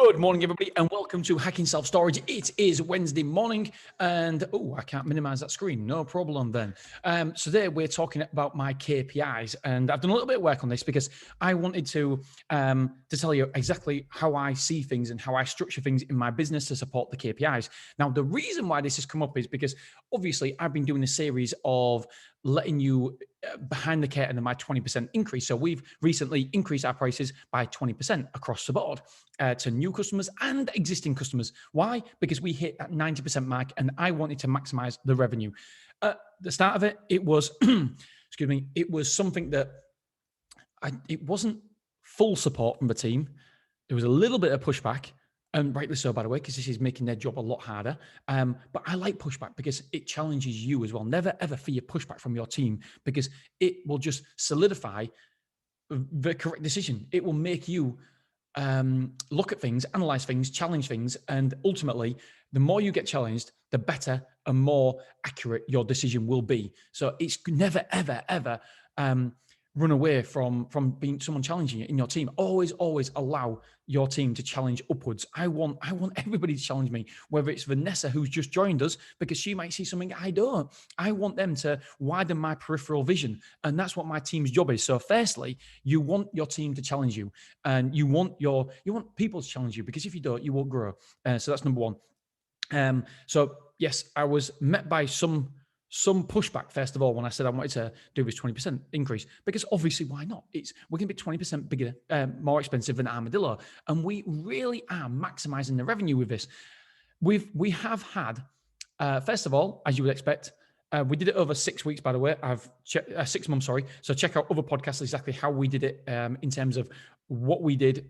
Good morning, everybody, and welcome to Hacking Self-Storage. It is Wednesday morning, and I can't minimize that screen. No problem then. So today we're talking about my KPIs, and I've done a little bit of work on this because I wanted to tell you exactly how I see things and how I structure things in my business to support the KPIs. Now, the reason why this has come up is because obviously I've been doing a series of letting you behind the curtain of my 20% increase. So we've recently increased our prices by 20% across the board to new customers and existing customers. Why? Because we hit that 90% mark and I wanted to maximize the revenue. At the start of it, it was, it was something that it wasn't full support from the team. There was a little bit of pushback. And rightly so, by the way, because this is making their job a lot harder. But I like pushback because it challenges you as well. Never, ever fear pushback from your team because it will just solidify the correct decision. It will make you look at things, analyze things, challenge things. And ultimately, the more you get challenged, the better and more accurate your decision will be. So it's never, ever, ever run away from being someone challenging you in your team. Always allow your team to challenge upwards. I want everybody to challenge me, whether it's Vanessa who's just joined us because she might see something I don't. I want them to widen my peripheral vision, and that's what my team's job is. So firstly, you want your team to challenge you, and you want people to challenge you, because if you don't, you won't grow. So that's number one. So yes, I was met by some pushback, first of all, when I said I wanted to do this 20% increase, because obviously, why not? We're going to be 20% bigger, more expensive than Armadillo, and we really are maximizing the revenue with this. We have had, first of all, as you would expect, we did it over 6 weeks, by the way. I've checked 6 months, sorry. So check out other podcasts exactly how we did it in terms of what we did,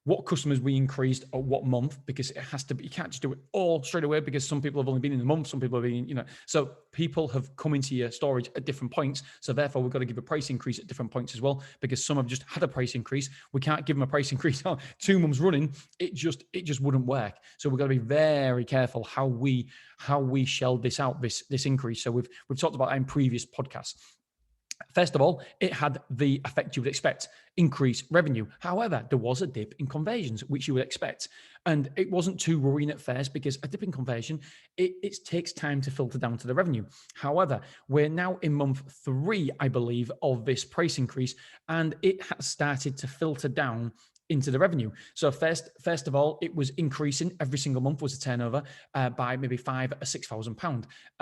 what customers we increased at what month, because it has to be, you can't just do it all straight away because some people have only been in a month, some people have been, so people have come into your storage at different points. So therefore we've got to give a price increase at different points as well, because some have just had a price increase. We can't give them a price increase 2 months running. It just wouldn't work. So we've got to be very careful how we shell this out, this increase. So we've talked about that in previous podcasts. First of all, it had the effect you would expect, increased revenue. However, there was a dip in conversions, which you would expect. And it wasn't too worrying at first because a dip in conversion, it takes time to filter down to the revenue. However, we're now in month 3, I believe, of this price increase, and it has started to filter down into the revenue. So first of all, it was increasing every single month was a turnover by maybe £5,000 or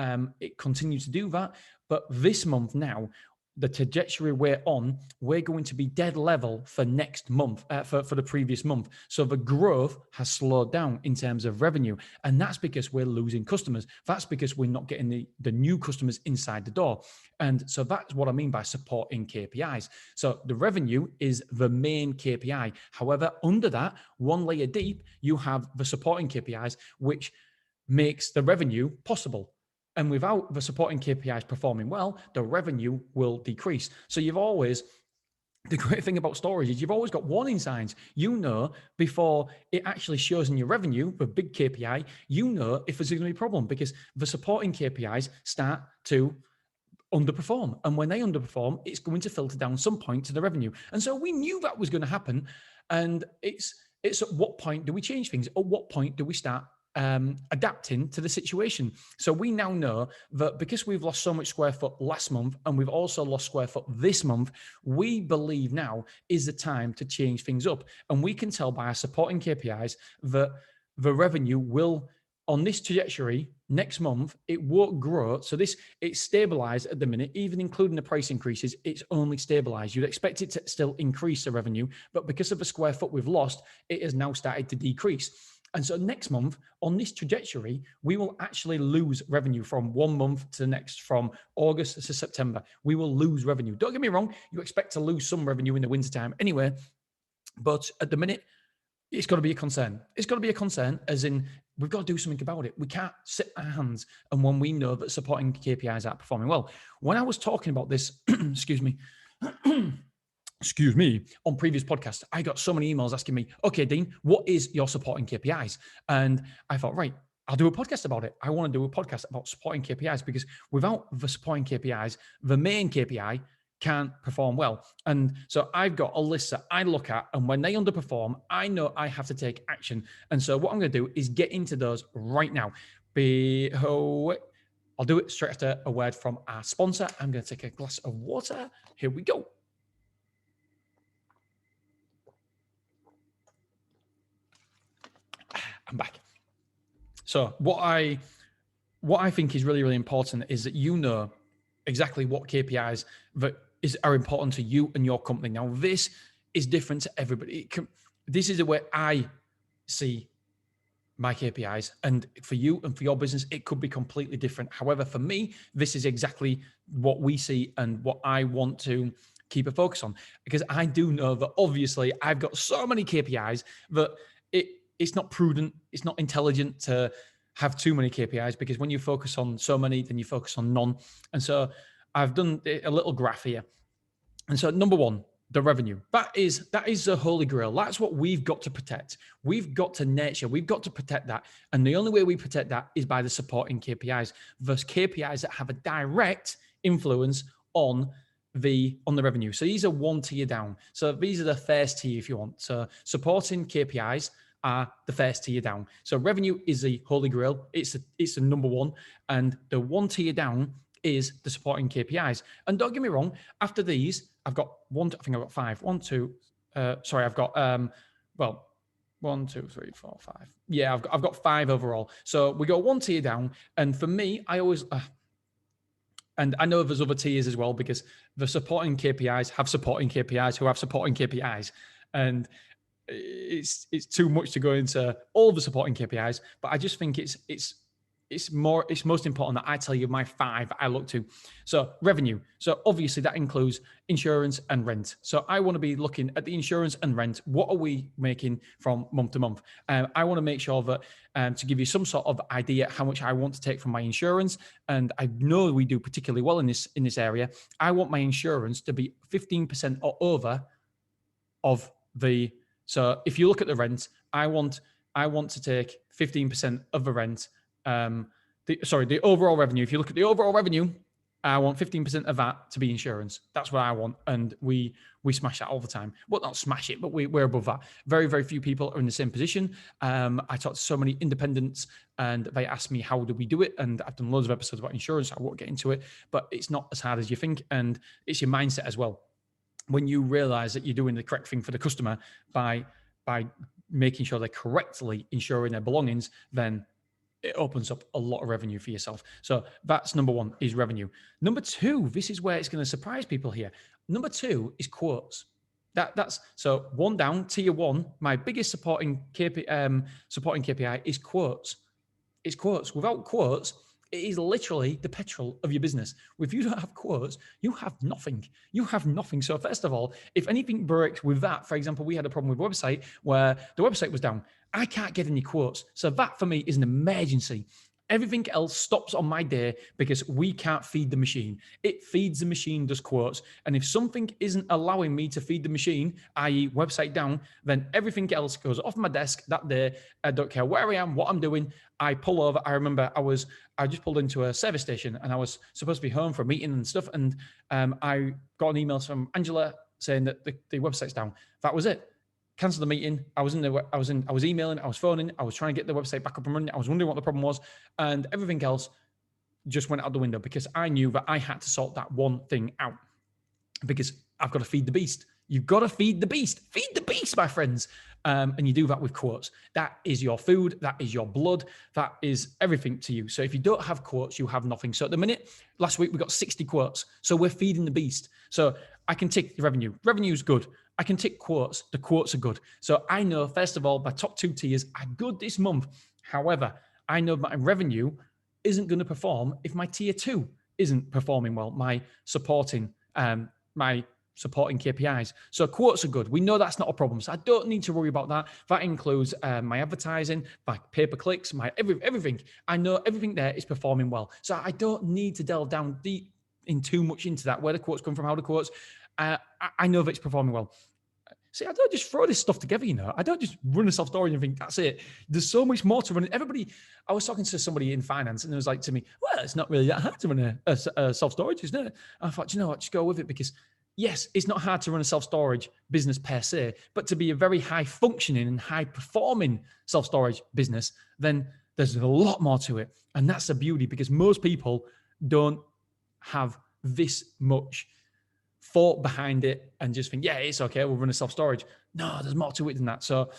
£6,000. It continued to do that. But this month now, the trajectory we're on, we're going to be dead level for next month, for the previous month. So the growth has slowed down in terms of revenue. And that's because we're losing customers. That's because we're not getting the new customers inside the door. And so that's what I mean by supporting KPIs. So the revenue is the main KPI. However, under that, one layer deep, you have the supporting KPIs, which makes the revenue possible. And without the supporting KPIs performing well, the revenue will decrease. So the great thing about storage is you've always got warning signs. Before it actually shows in your revenue, the big KPI, if there's going to be a problem, because the supporting KPIs start to underperform. And when they underperform, it's going to filter down some point to the revenue. And so we knew that was going to happen. And it's at what point do we change things? At what point do we start adapting to the situation? So we now know that because we've lost so much square foot last month and we've also lost square foot this month, we believe now is the time to change things up. And we can tell by our supporting KPIs that the revenue will, on this trajectory next month, it won't grow. So it's stabilized at the minute, even including the price increases, it's only stabilized. You'd expect it to still increase the revenue, but because of the square foot we've lost, it has now started to decrease. And so next month, on this trajectory, we will actually lose revenue from one month to the next, from August to September. We will lose revenue. Don't get me wrong, you expect to lose some revenue in the wintertime anyway, but at the minute, it's got to be a concern. It's got to be a concern, as in we've got to do something about it. We can't sit our hands, and when we know that supporting KPIs aren't performing well. When I was talking about this, excuse me, on previous podcasts, I got so many emails asking me, okay, Dean, what is your supporting KPIs? And I thought, right, I'll do a podcast about it. I want to do a podcast about supporting KPIs, because without the supporting KPIs, the main KPI can't perform well. And so I've got a list that I look at, and when they underperform, I know I have to take action. And so what I'm going to do is get into those right now. I'll do it straight after a word from our sponsor. I'm going to take a glass of water. Here we go. I'm back. So what I think is really, really important is that you know exactly what KPIs that are important to you and your company. Now, this is different to everybody. This is the way I see my KPIs, and for you and for your business, it could be completely different. However, for me, this is exactly what we see and what I want to keep a focus on, because I do know that obviously I've got so many KPIs that it's not prudent, it's not intelligent to have too many KPIs, because when you focus on so many, then you focus on none. And so I've done a little graph here. And so number one, the revenue. That is the holy grail. That's what we've got to protect. We've got to nurture. We've got to protect that. And the only way we protect that is by the supporting KPIs. Those KPIs that have a direct influence on the revenue. So these are one tier down. So these are the first tier if you want. So supporting KPIs are the first tier down. So revenue is the holy grail. It's the number one. And the one tier down is the supporting KPIs. And don't get me wrong, after these, I've got five. I've got, 1, 2, 3, 4, 5. Yeah, I've got 5 overall. So we go one tier down. And for me, I always, and I know there's other tiers as well, because the supporting KPIs have supporting KPIs who have supporting KPIs. And it's too much to go into all the supporting KPIs, but I just think it's most important that I tell you my 5 I look to. So revenue. So obviously that includes insurance and rent. So I want to be looking at the insurance and rent. What are we making from month to month? I want to make sure that to give you some sort of idea how much I want to take from my insurance, and I know we do particularly well in this area. I want my insurance to be 15% or over of the. So if you look at the rent, I want to take 15% of the rent. The overall revenue. If you look at the overall revenue, I want 15% of that to be insurance. That's what I want, and we smash that all the time. Well, not smash it, but we're above that. Very, very few people are in the same position. I talked to so many independents, and they asked me how do we do it, and I've done loads of episodes about insurance. I won't get into it, but it's not as hard as you think, and it's your mindset as well. When you realize that you're doing the correct thing for the customer by making sure they're correctly insuring their belongings, then it opens up a lot of revenue for yourself. So that's number one, is revenue. Number 2, this is where it's going to surprise people here. Number 2 is quotes. That's so one down, tier 1. My biggest supporting KPI is quotes. It's quotes. Without quotes, it is literally the petrol of your business. If you don't have quotes, you have nothing. You have nothing. So first of all, if anything breaks with that, for example, we had a problem with a website where the website was down. I can't get any quotes. So that for me is an emergency. Everything else stops on my day because we can't feed the machine. It feeds the machine, does quotes. And if something isn't allowing me to feed the machine, i.e. website down, then everything else goes off my desk that day. I don't care where I am, what I'm doing. I pull over. I remember I just pulled into a service station and I was supposed to be home for a meeting and stuff. And I got an email from Angela saying that the website's down. That was it. Cancel the meeting. I was emailing, I was phoning, I was trying to get the website back up and running. I was wondering what the problem was, and everything else just went out the window because I knew that I had to sort that one thing out, because I've got to feed the beast. You've got to feed the beast. Feed the beast, my friends. And you do that with quotes. That is your food. That is your blood. That is everything to you. So if you don't have quotes, you have nothing. So at the minute, last week we got 60 quotes. So we're feeding the beast. So I can tick the revenue. Revenue is good. I can tick quotes. The quotes are good. So I know, first of all, my top 2 tiers are good this month. However, I know my revenue isn't going to perform if my tier 2 isn't performing well, my supporting KPIs. So quotes are good. We know that's not a problem. So I don't need to worry about that. That includes my advertising, my pay-per-clicks, my everything. I know everything there is performing well. So I don't need to delve down deep in too much into that, where the quotes come from, how the quotes, I know that it's performing well. See, I don't just throw this stuff together, I don't just run a self-storage and think, that's it. There's so much more to run. I was talking to somebody in finance and it was like to me, well, it's not really that hard to run a self-storage, isn't it? And I thought, you know what, just go with it because yes, it's not hard to run a self-storage business per se, but to be a very high functioning and high performing self-storage business, then there's a lot more to it. And that's the beauty because most people don't have this much thought behind it and just think, yeah, it's okay, we'll run a self-storage. No, there's more to it than that. So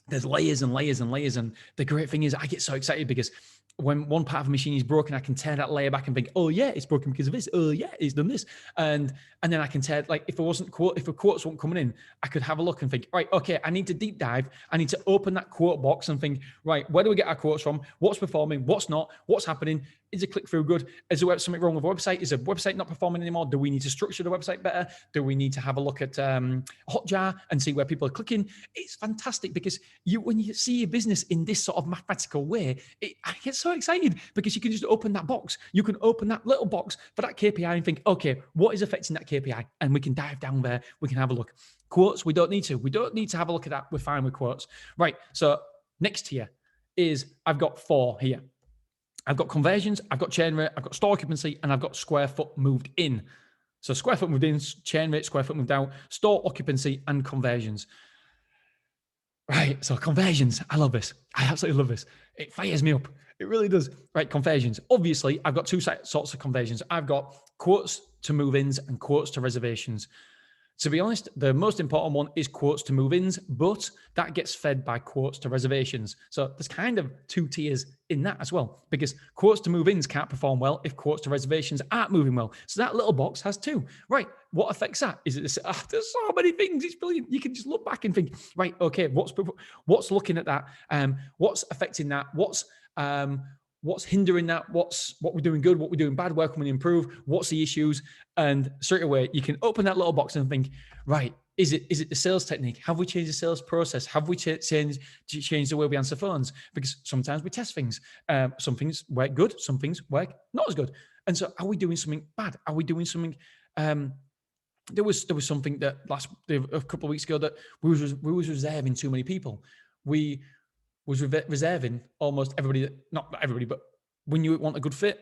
there's layers and layers and layers. And the great thing is I get so excited because when one part of a machine is broken, I can tear that layer back and think, oh yeah, it's broken because of this. Oh yeah, it's done this. And then I can tear, like if a quotes weren't coming in, I could have a look and think, right, okay, I need to deep dive. I need to open that quote box and think, right, where do we get our quotes from? What's performing? What's not? What's happening? Is a click-through good? Is there something wrong with the website? Is the website not performing anymore? Do we need to structure the website better? Do we need to have a look at Hotjar and see where people are clicking? It's fantastic because when you see your business in this sort of mathematical way, I get so excited because you can just open that box. You can open that little box for that KPI and think, okay, what is affecting that KPI? And we can dive down there. We can have a look. Quotes, we don't need to. We don't need to have a look at that. We're fine with quotes. Right, so next here is I've got 4 here. I've got conversions, I've got chain rate, I've got store occupancy, and I've got square foot moved in. So square foot moved in, chain rate, square foot moved out, store occupancy, and conversions. Right, so conversions, I love this. I absolutely love this. It fires me up. It really does. Right, conversions. Obviously, I've got 2 sorts of conversions. I've got quotes to move-ins and quotes to reservations. To be honest, the most important one is quotes to move-ins, but that gets fed by quotes to reservations. So there's kind of 2 tiers in that as well, because quotes to move-ins can't perform well if quotes to reservations aren't moving well. So that little box has 2. Right, what affects that? Is it this? There's so many things. It's brilliant. You can just look back and think, right, okay, what's looking at that? What's affecting that? What's hindering that? What we're doing good, what we're doing bad, where can we improve? What's the issues? And straight away, you can open that little box and think, right, is it the sales technique? Have we changed the sales process? Have we changed the way we answer phones? Because sometimes we test things. Some things work good, some things work not as good. And so are we doing something bad? Are we doing something? There was something that a couple of weeks ago that we was reserving too many people. We was reserving almost everybody, not everybody, but we knew it wasn't a good fit,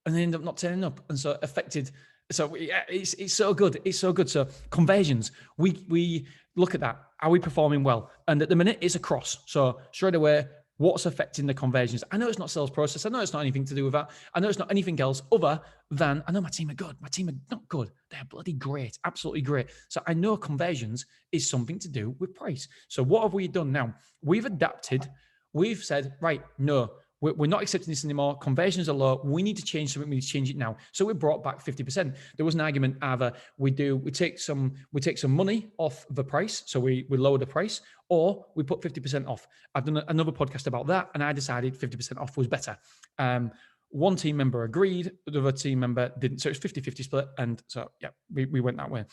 and they ended up not turning up, and so affected. So it's so good. It's so good. So conversions, we look at that. Are we performing well? And at the minute, it's across. So straight away, what's affecting the conversions? I know it's not sales process. I know it's not anything to do with that. I know it's not anything else other than, I know my team are good. My team are not good. They're bloody great. Absolutely great. So I know conversions is something to do with price. So what have we done now? We've adapted. We've said, right, no, we're not accepting this anymore. Conversions are low. We need to change something. We need to change it now. So we brought back 50%. There was an argument either we take some money off the price, so we lower the price, or we put 50% off. I've done another podcast about that, and I decided 50% off was better. One team member agreed, the other team member didn't. So it's 50-50 split. And so, yeah, we went that way.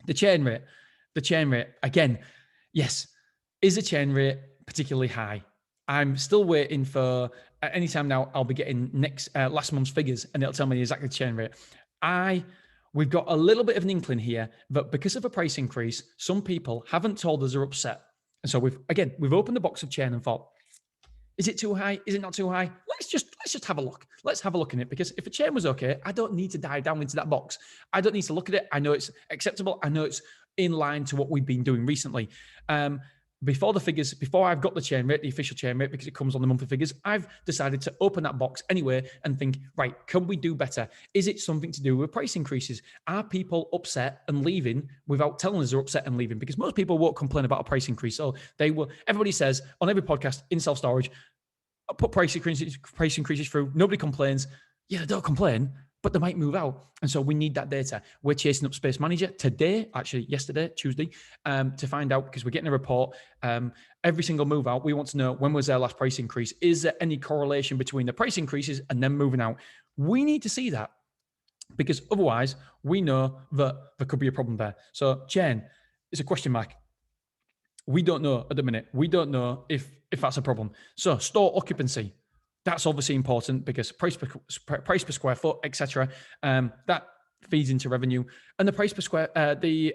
The chain rate, again, yes. Is the chain rate particularly high? I'm still waiting for, anytime now, I'll be getting last month's figures, and it'll tell me exactly the chain rate. We've got a little bit of an inkling here that because of a price increase, some people haven't told us they're upset. And so we've opened the box of chain and thought, is it too high? Is it not too high? Let's just have a look. Let's have a look in it, because if a chain was okay, I don't need to dive down into that box. I don't need to look at it. I know it's acceptable. I know it's in line to what we've been doing recently. Before I've got the chain rate, the official chain rate, because it comes on the monthly figures, I've decided to open that box anyway and think, right, can we do better? Is it something to do with price increases? Are people upset and leaving without telling us they're upset and leaving? Because most people won't complain about a price increase. So everybody says on every podcast in self-storage, put price increases through. Nobody complains. Yeah, they don't complain, but they might move out. And so we need that data. We're chasing up Space Manager today, actually yesterday, Tuesday, to find out, because we're getting a report. Every single move out, we want to know, when was their last price increase? Is there any correlation between the price increases and them moving out? We need to see that, because otherwise we know that there could be a problem there. So chain is a question mark. We don't know at the minute. We don't know if that's a problem. So store occupancy. That's obviously important, because price per square foot, etc. That feeds into revenue, and the price per square, the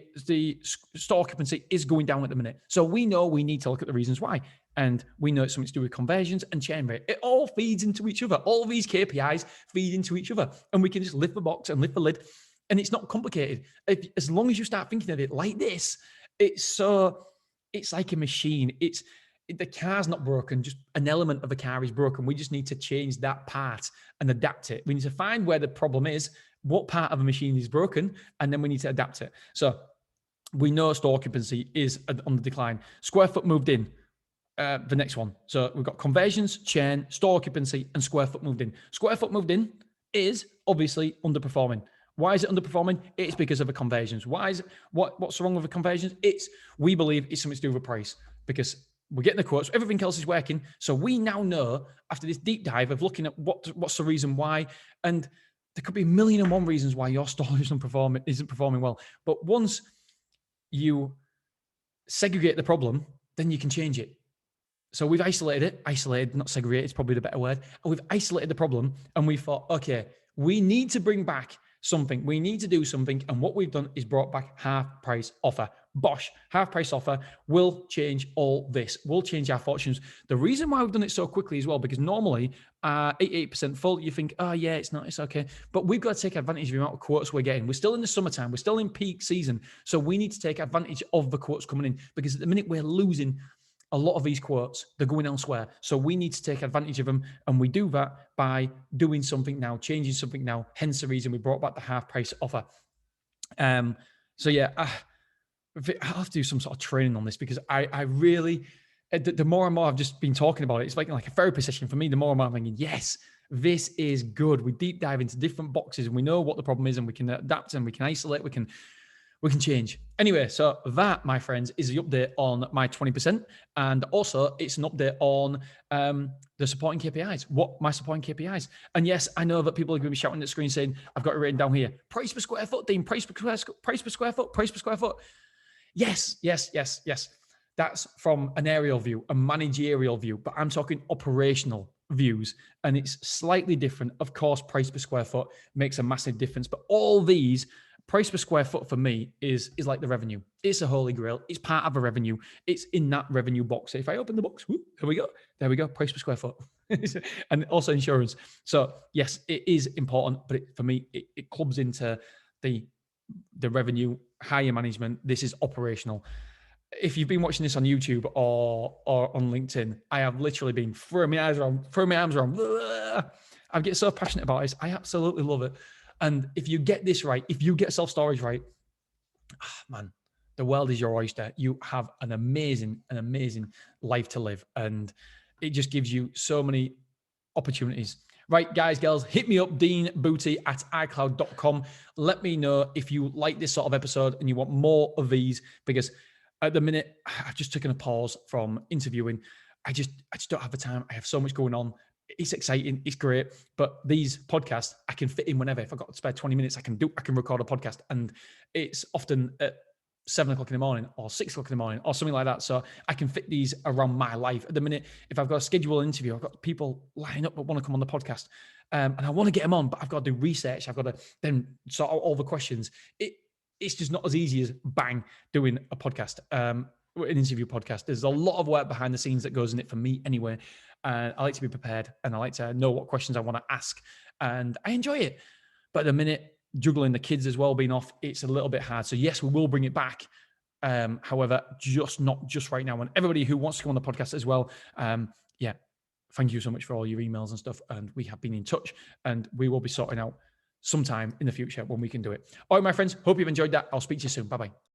store occupancy is going down at the minute. So we know we need to look at the reasons why, and we know it's something to do with conversions and churn rate. It all feeds into each other. All these KPIs feed into each other, and we can just lift the box and lift the lid, and it's not complicated. As long as you start thinking of it like this, it's like a machine. The car's not broken, just an element of the car is broken. We just need to change that part and adapt it. We need to find where the problem is, what part of a machine is broken, and then we need to adapt it. So we know store occupancy is on the decline. Square foot moved in, the next one. So we've got conversions, churn, store occupancy, and square foot moved in. Square foot moved in is obviously underperforming. Why is it underperforming? It's because of the conversions. What's wrong with the conversions? We believe it's something to do with price, because we're getting the quotes, everything else is working. So we now know, after this deep dive of looking at what's the reason why, and there could be 1,000,001 reasons why your store isn't performing well. But once you segregate the problem, then you can change it. So we've isolated, not segregated, it's probably the better word. And we've isolated the problem, and we thought, okay, we need to bring back something. We need to do something. And what we've done is brought back half price offer. Bosh, half price offer will change all this. Will change our fortunes. The reason why we've done it so quickly as well, because normally 88% full, you think, oh yeah, it's okay. But we've got to take advantage of the amount of quotes we're getting. We're still in the summertime. We're still in peak season. So we need to take advantage of the quotes coming in, because at the minute we're losing a lot of these quotes. They're going elsewhere. So we need to take advantage of them. And we do that by doing something now, changing something now. Hence the reason we brought back the half price offer. So yeah, I'll have to do some sort of training on this, because I really, the more and more I've just been talking about it, it's like a therapy session for me. The more and more I'm thinking, yes, this is good. We deep dive into different boxes, and we know what the problem is, and we can adapt, and we can isolate, we can change. Anyway, so that, my friends, is the update on my 20%. And also it's an update on the supporting KPIs, what my supporting KPIs. And yes, I know that people are going to be shouting at the screen saying, I've got it written down here, price per square foot, Dean, price per square foot. Yes. That's from an aerial view, a managerial view, but I'm talking operational views, and it's slightly different. Of course, price per square foot makes a massive difference, but all these, price per square foot for me is like the revenue. It's a holy grail. It's part of a revenue. It's in that revenue box. If I open the box, whoop, here we go. There we go. Price per square foot. And also insurance. So yes, it is important, but for me, it clubs into the revenue, higher management. This is operational. If you've been watching this on YouTube or on LinkedIn, I have literally been throwing my arms around. I get so passionate about this. I absolutely love it. And if you get this right, if you get self-storage right, man, the world is your oyster. You have an amazing life to live. And it just gives you so many opportunities. Right, guys, girls, hit me up, deanbooty@icloud.com. Let me know if you like this sort of episode and you want more of these, because at the minute, I've just taken a pause from interviewing. I just don't have the time. I have so much going on. It's exciting. It's great. But these podcasts, I can fit in whenever. If I've got to spare 20 minutes, I can record a podcast. And it's often at 7 o'clock in the morning or 6 o'clock in the morning or something like that. So I can fit these around my life. At the minute, if I've got a scheduled interview, I've got people lining up that want to come on the podcast. And I want to get them on, but I've got to do research. I've got to then sort out all the questions. It's just not as easy as bang, doing a podcast, an interview podcast. There's a lot of work behind the scenes that goes in it for me anyway. I like to be prepared, and I like to know what questions I want to ask, and I enjoy it. But at the minute, juggling the kids as well, being off, it's a little bit hard. So yes, we will bring it back. However, not just right now. And everybody who wants to come on the podcast as well, thank you so much for all your emails and stuff. And we have been in touch, and we will be sorting out sometime in the future when we can do it. All right, my friends, hope you've enjoyed that. I'll speak to you soon. Bye-bye.